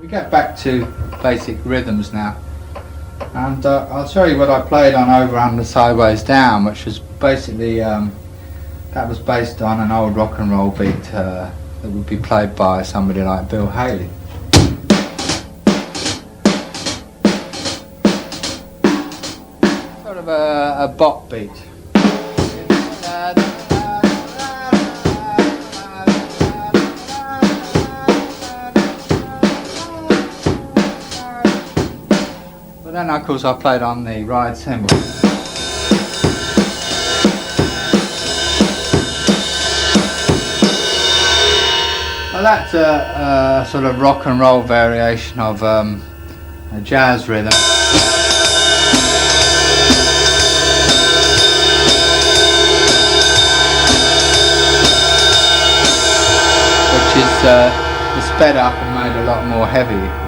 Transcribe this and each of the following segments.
We get back to basic rhythms now, and I'll show you what I played on Over, Under, Sideways, Down, which was basically that was based on an old rock and roll beat that would be played by somebody like Bill Haley. Sort of a bop beat. Then of course I played on the ride cymbal. Well, that's a sort of rock and roll variation of a jazz rhythm. Which is sped up and made a lot more heavy.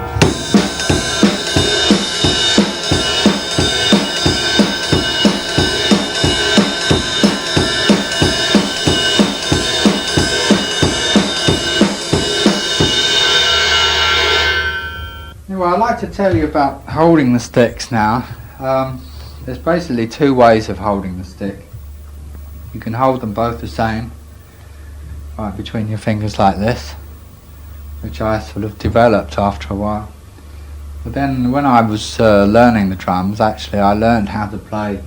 Well, I'd like to tell you about holding the sticks now. There's basically two ways of holding the stick. You can hold them both the same, right between your fingers like this, which I sort of developed after a while. But then when I was learning the drums, actually I learned how to play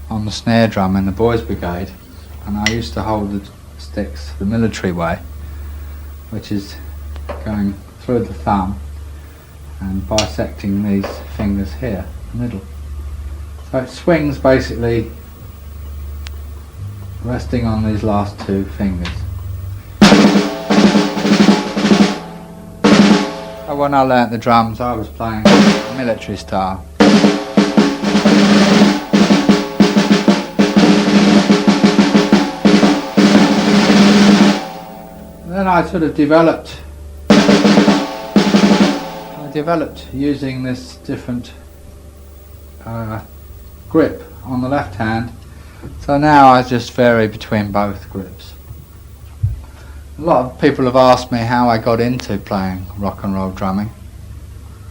on the snare drum in the Boys Brigade, and I used to hold the sticks the military way, which is going through the thumb and bisecting these fingers here, in the middle. So it swings basically resting on these last two fingers. So when I learnt the drums, I was playing military style. And then I sort of developed using this different grip on the left hand, so now I just vary between both grips. A lot of people have asked me how I got into playing rock and roll drumming.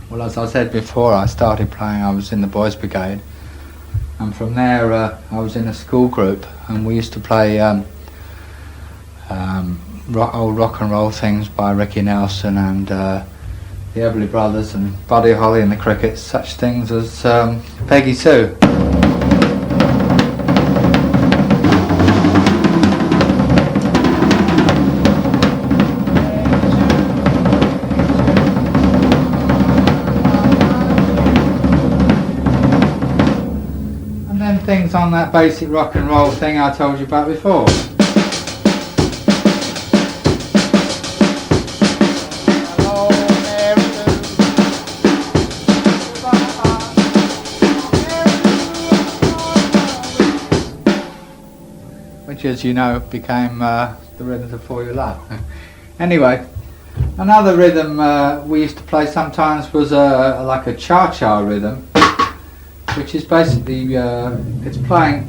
Well, as I said before, I started playing, I was in the Boys Brigade, and from there I was in a school group, and we used to play old rock and roll things by Ricky Nelson and the Everly Brothers and Buddy Holly and the Crickets, such things as Peggy Sue. And then things on that basic rock and roll thing I told you about before. Which, as you know, became the rhythm of For Your Love. Anyway, another rhythm we used to play sometimes was like a cha-cha rhythm, which is basically, it's playing,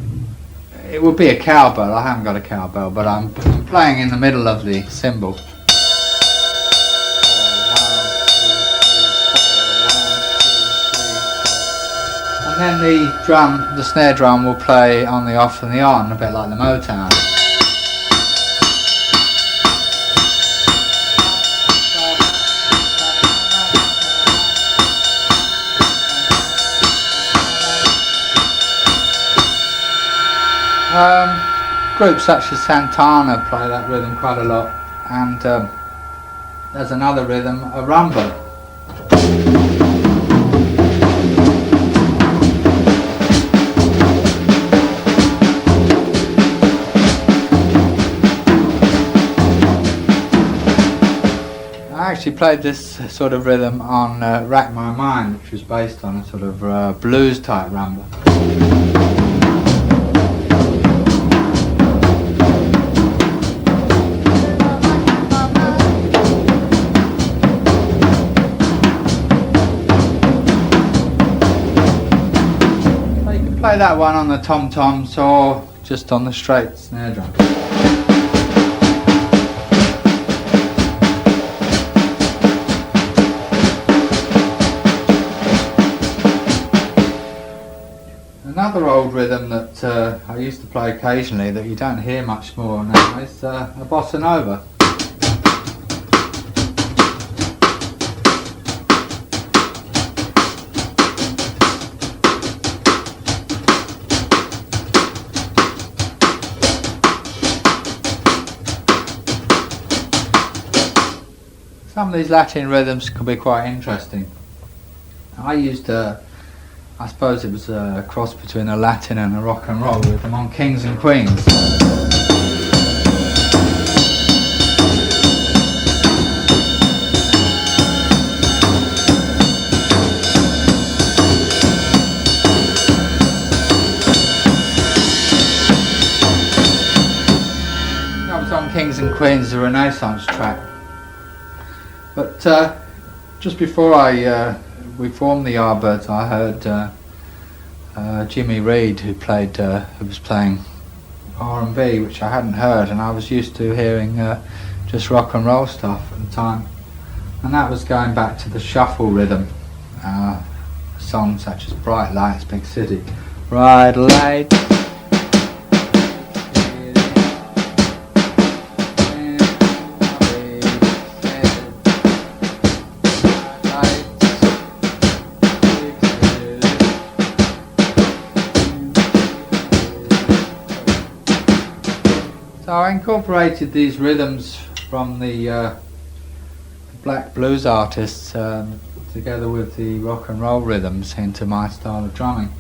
it would be a cowbell. I haven't got a cowbell, but I'm playing in the middle of the cymbal. And then the snare drum will play on the off and the on, a bit like the Motown. Groups such as Santana play that rhythm quite a lot, and there's another rhythm, a rumba. I actually played this sort of rhythm on Rack My Mind, which was based on a sort of blues type rumba. Play that one on the tom-toms or just on the straight snare drum. Another old rhythm that I used to play occasionally that you don't hear much more now is a Bossa Nova. Some of these Latin rhythms can be quite interesting. I used I suppose it was a cross between a Latin and a rock and roll rhythm on Kings and Queens. That was on Kings and Queens, the Renaissance track. But just before we formed the Yardbirds, I heard Jimmy Reed, who was playing R&B, which I hadn't heard, and I was used to hearing just rock and roll stuff at the time, and that was going back to the shuffle rhythm, songs such as Bright Lights, Big City, Bright Lights. So I incorporated these rhythms from the black blues artists together with the rock and roll rhythms into my style of drumming.